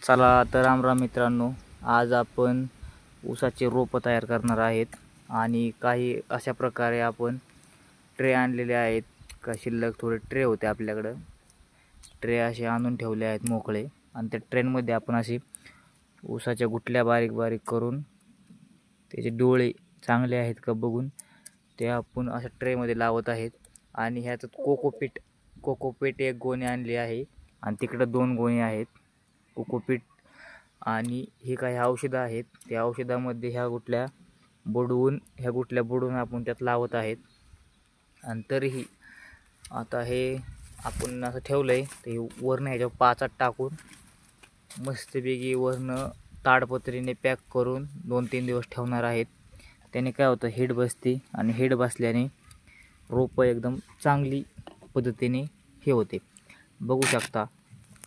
चला तर राम मित्रांनो, आज आपण ऊसाचे रोप तयार करणार आहेत आणि काही अशा प्रकारे आपण ट्रे आणलेले आहेत. का शिल्लक थोडे ट्रे होते आपल्याकडं, ट्रे असे आणून ठेवले आहेत मोकळे आणि त्या ट्रेनमध्ये आपण अशी ऊसाच्या गुटल्या बारीक बारीक करून त्याचे डोळे चांगले आहेत का बघून ते आपण अशा ट्रेमध्ये लावत आहेत. आणि ह्याच्यात कोकोपीट एक गोणी आणली आहे आणि तिकडं 2 गोणी आहेत कोकोपीट. आणि हे काही औषधं आहेत, त्या औषधामध्ये ह्या गुटल्या बुडवून आपण त्यात लावत आहेत. आणि तरीही आता हे आपण असं ठेवलं आहे, ते वरनं ह्याच्यावर पाचात टाकून मस्तपैकी वरनं ताडपत्रीने पॅक करून 2-3 दिवस ठेवणार आहेत. त्याने काय होतं, हीट बसते आणि हीट बसल्याने रोपं एकदम चांगली पद्धतीने हे होते. बघू शकता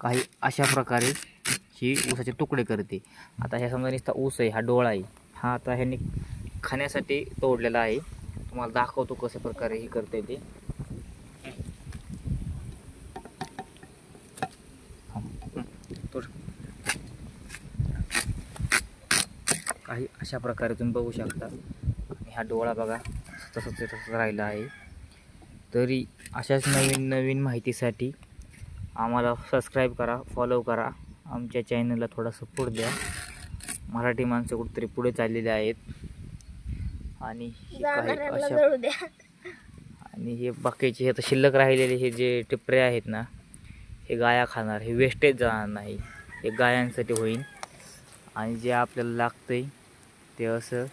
काही अशा प्रकारे ही ऊसाचे तुकडे करते. आता ह्या समजा नुसता ऊस आहे, हा डोळा आहे, हा आता ह्याने खाण्यासाठी तोडलेला आहे. तुम्हाला दाखवतो कशा प्रकारे हे करते ते. काही अशा प्रकारे तुम्ही बघू शकता. आणि हा डोळा बघा तसंच राहिला आहे. तरी अशाच नवीन माहितीसाठी आम्हाला सबस्क्राईब करा, फॉलो करा, आमच्या चॅनलला थोडा सपोर्ट द्या. मराठी माणसं कुठेतरी पुढे चाललेले आहेत. आणि हे बाकीचे हे आता शिल्लक राहिलेले हे जे टिपरे आहेत ना, हे गाया खाणार, हे वेस्टेज जाणार नाही, हे गायांसाठी होईल. आणि जे आपल्याला लागतंय ते असं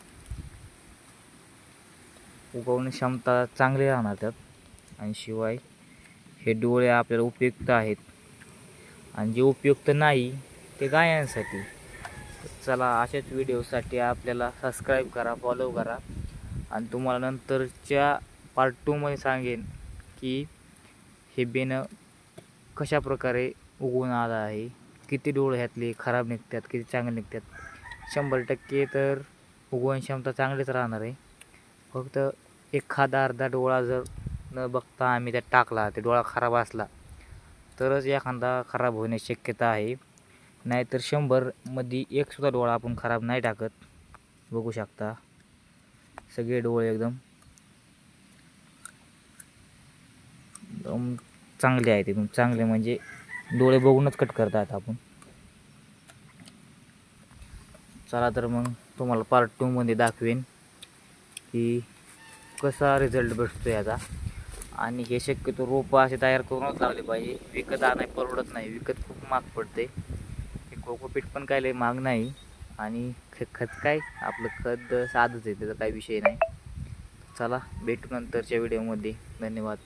उगवण क्षमता चांगली राहणार त्यात. आणि शिवाय हे डोळे आपल्याला उपयुक्त आहेत आणि जे उपयुक्त नाही ते गायांसाठी. चला, अशाच व्हिडिओसाठी आपल्याला सबस्क्राईब करा, फॉलो करा. आणि तुम्हाला नंतरच्या पार्ट 2 मध्ये सांगेन की हे बेणं कशा प्रकारे उगवून आलं आहे, किती डोळे ह्यातले खराब निघतात, किती चांगले निघतात. 100% तर उगवण क्षमता चांगलीच राहणार आहे. फक्त एखादा अर्धा डोळा जर न बघता आम्ही त्यात टाकला, ते डोळा खराब असला तरच एखादा खराब होण्याची शक्यता आहे. नाहीतर 100 मध्ये 1 सुद्धा डोळा आपण खराब नाही टाकत. बघू शकता सगळे डोळे एकदम चांगले आहेत, एकदम चांगले म्हणजे डोळे बघूनच कट करतात आपण. चला तर मग तुम्हाला पार्ट 2 मध्ये दाखवेन की कसा रिझल्ट भेटतो याचा. आणि हे शक्यतो रोपं असे तयार करूनच लावले पाहिजे, विकत आणाय परवडत नाही, विकत खूप महाग पडते. हे कोकोपीट पण काय लय महाग नाही. आणि खत काय आपलं खत साधंच आहे, त्याचा काही विषय नाही. चला भेटू नंतरच्या व्हिडिओमध्ये. धन्यवाद.